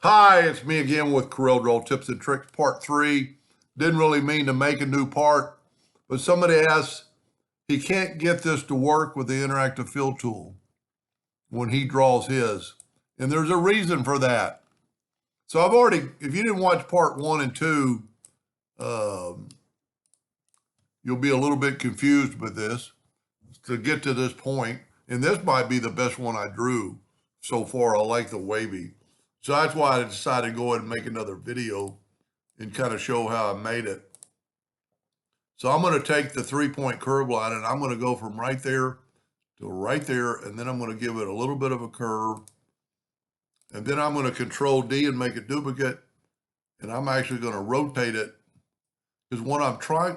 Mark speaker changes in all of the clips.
Speaker 1: Hi, it's me again with Corel Draw Tips and Tricks Part 3. Didn't really mean to make a new part, but somebody asked, he can't get this to work with the interactive fill tool when he draws his. And there's a reason for that. So if you didn't watch Part 1 and 2, you'll be a little bit confused with this to get to this point. And this might be the best one I drew so far. I like the wavy. So that's why I decided to go ahead and make another video and kind of show how I made it. So I'm going to take the 3-point curve line and I'm going to go from right there to right there, and then I'm going to give it a little bit of a curve, and then I'm going to Control D and make a duplicate, and I'm actually going to rotate it because what I'm trying,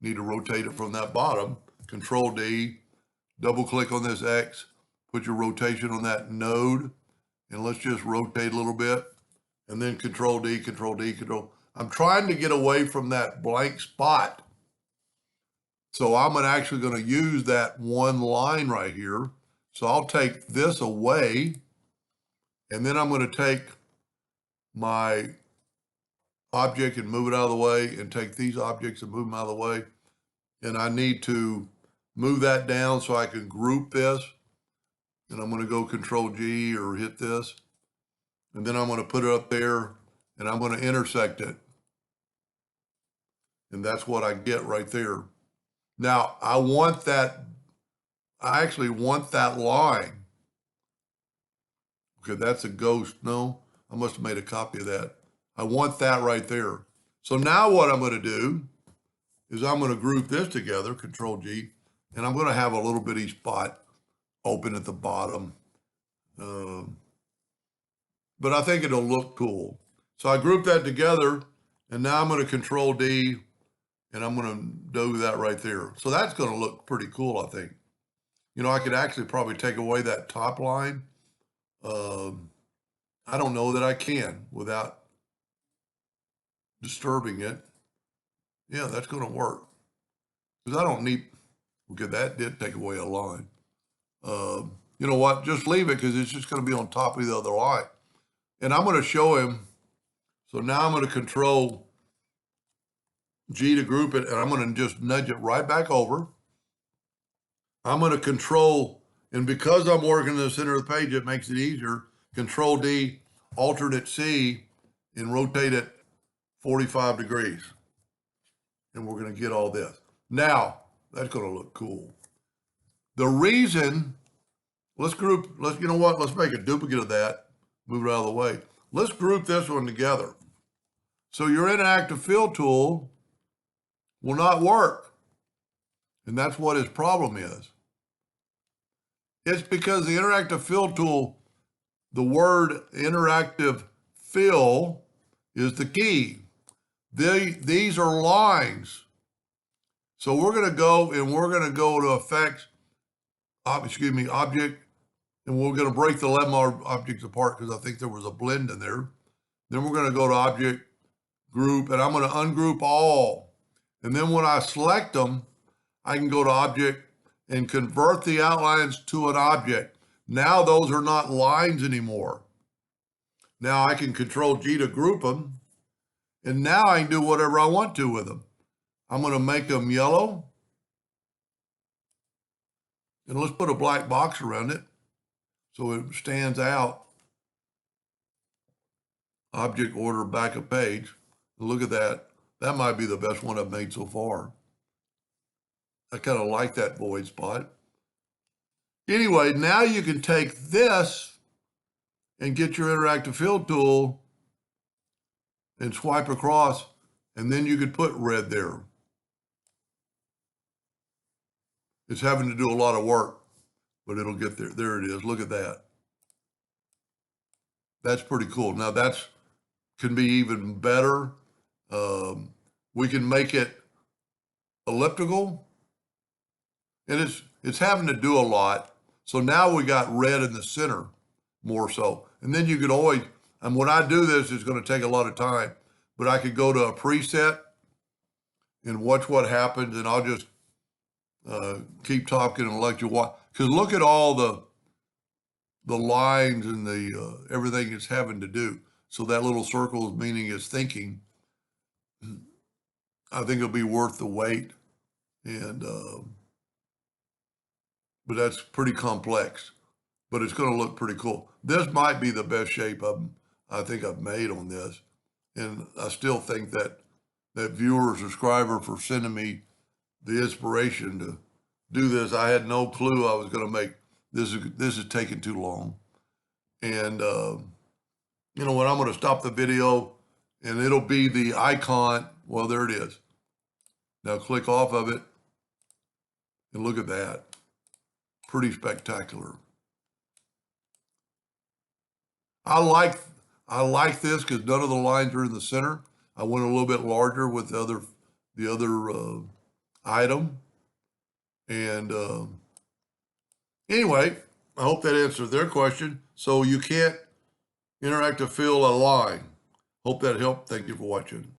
Speaker 1: need to rotate it from that bottom. Control D, double click on this X, put your rotation on that node, and let's just rotate a little bit, and then Control D, Control D, Control. I'm trying to get away from that blank spot. So I'm actually going to use that one line right here. So I'll take this away, and then I'm going to take my object and move it out of the way, and take these objects and move them out of the way. And I need to move that down so I can group this. And I'm going to go Control G or hit this. And then I'm going to put it up there, and I'm going to intersect it. And that's what I get right there. Now, I actually want that line. Okay, that's a ghost. No, I must have made a copy of that. I want that right there. So now what I'm going to do is I'm going to group this together, Control G, and I'm going to have a little bitty spot open at the bottom. But I think it'll look cool. So I group that together, and now I'm going to Control D, and I'm going to do that right there. So that's going to look pretty cool, I think. You know, I could actually probably take away that top line. I don't know that I can without disturbing it. Yeah, that's going to work. Because I don't need, okay, that did take away a line. You know what? Just leave it because it's just going to be on top of the other line. And I'm going to show him. So now I'm going to Control G to group it, and I'm going to just nudge it right back over. I'm going to Control, and because I'm working in the center of the page, it makes it easier. Control D, alternate C, and rotate it 45 degrees. And we're going to get all this. Now, that's going to look cool. The reason, you know what? Let's make a duplicate of that. Move it out of the way. Let's group this one together. So your interactive fill tool will not work. And that's what his problem is. It's because the interactive fill tool, the word interactive fill is the key. These are lines. So we're going to go to effects, object, and we're going to break the 11 objects apart because I think there was a blend in there. Then we're going to go to object, group, and I'm going to ungroup all. And then when I select them, I can go to object and convert the outlines to an object. Now those are not lines anymore. Now I can Control G to group them, and now I can do whatever I want to with them. I'm going to make them yellow, and let's put a black box around it so it stands out. Object order back a page. Look at that. That might be the best one I've made so far. I kind of like that void spot. Anyway, now you can take this and get your interactive fill tool and swipe across, and then you could put red there. It's having to do a lot of work, but it'll get there. There it is. Look at that. That's pretty cool. Now that's can be even better. We can make it elliptical, and it's having to do a lot. So now we got red in the center more so. And then you could always, and when I do this, it's going to take a lot of time, but I could go to a preset and watch what happens, and I'll just keep talking and let you watch. Because look at all the lines and the everything it's having to do. So that little circle is meaning it's thinking. I think it'll be worth the wait. And but that's pretty complex. But it's going to look pretty cool. This might be the best shape I think I've made on this. And I still think that viewer or subscriber for sending me the inspiration to do this. I had no clue I was going to make this. This is taking too long. And you know what? I'm going to stop the video and it'll be the icon. Well, there it is. Now click off of it and look at that. Pretty spectacular. I like this because none of the lines are in the center. I went a little bit larger with the other item. And anyway, I hope that answers their question. So you can't interact to fill a line. Hope that helped. Thank you for watching.